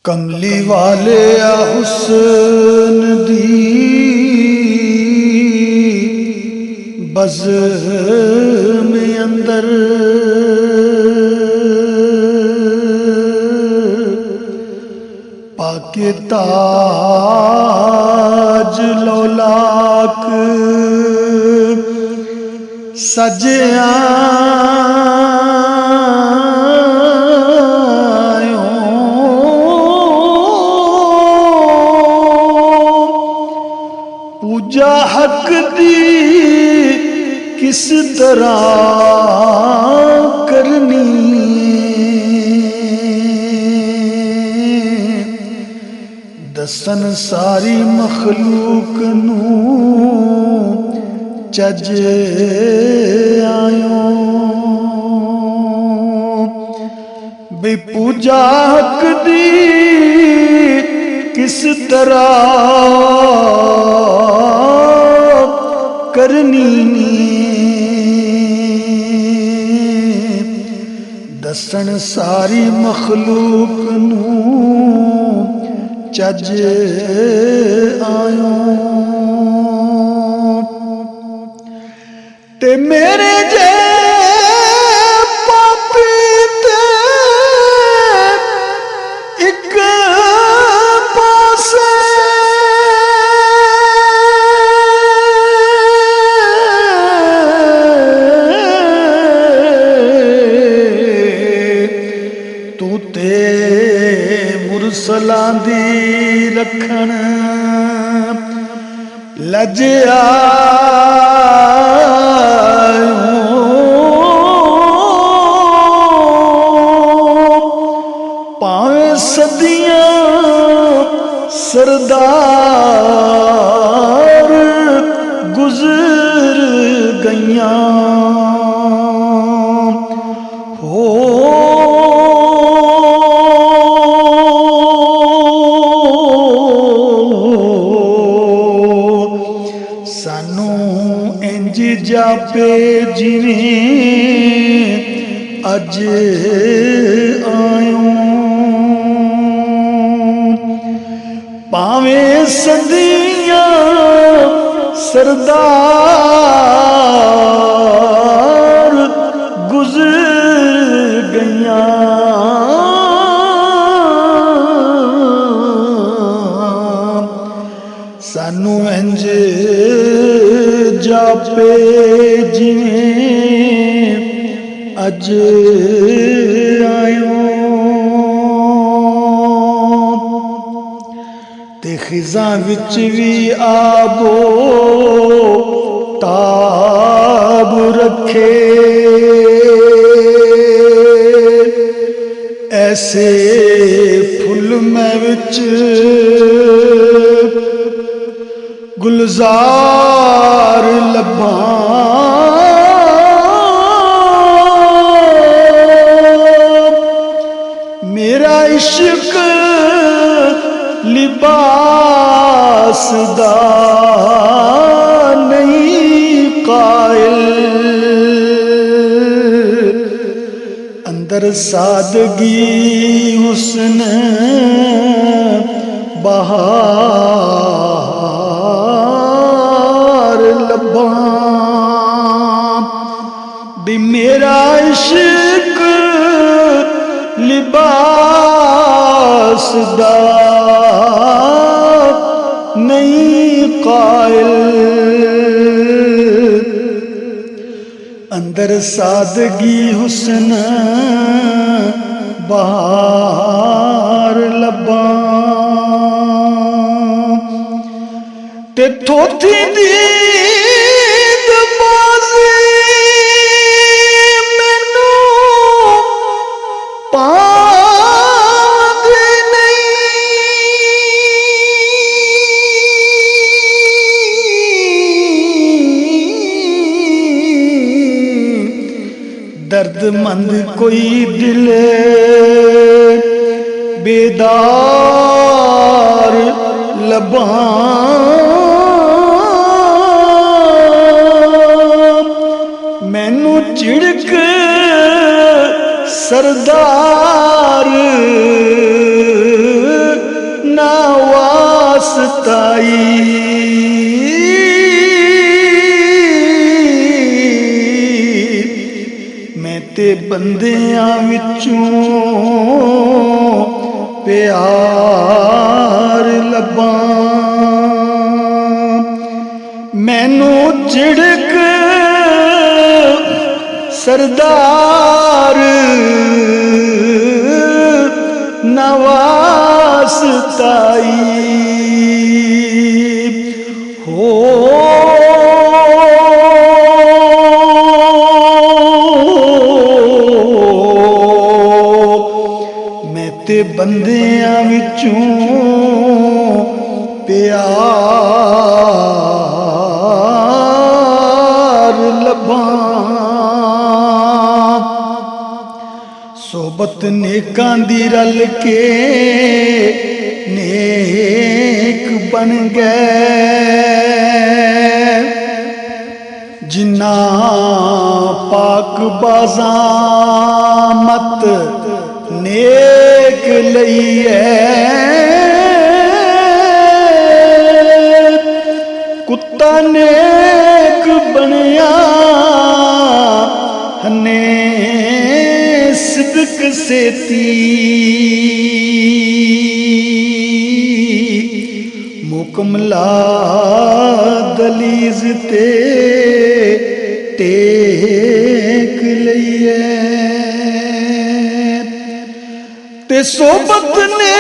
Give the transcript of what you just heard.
कमली वाले हुस्न दी बज़्म अंदर पाके ताज लौलाक सजया पूजा हक दी किस तरह करनी दसन सारी मखलूक नू चज आयो बे पूजा हक दी किस तरह करनी दसन सारी मखलूक नू चज आयो ते मेरे जे पापी ते एक पासे तू ते मुरसलां दी रखन लजया पावें सदियां सरदार गुजर गईयां हो सानू इंज जापे जिवें अज आयो पावें सदियां सरदार गुजर गईयां सानू इंज जापे जिवें अज आयो ते खिज़ां विच भी आबो ताब रखे ऐसे फुल मैं विच गुलजार लब्भा मेरा इश्क लिबास दा नहीं कायल अंदर सादगी हुस्न बहार लब्भा भी मेरा इश्क लिबास दा नहीं कायल अंदर सादगी हुस्न बहार लब्भा ते थोथी दीद बाज़ी मैनू पांदी नहीं दर्दमंद कोई दिल बेदार लब्भा मैनू चिड़क सरदार मैं ते बंदियां विचों प्यार लभां मैनू झिड़क सरदार नवासताई हो मैं ते बंदियां विचों प्यार लभां सोबत नेकां दी रल के नेक बन गए जिन्ना पाक बाज़ामत नेक लईए कुत्ता नेक बनया हने सिदक सेती मुकमला दलीज ते टेक लईए ते सोबत ने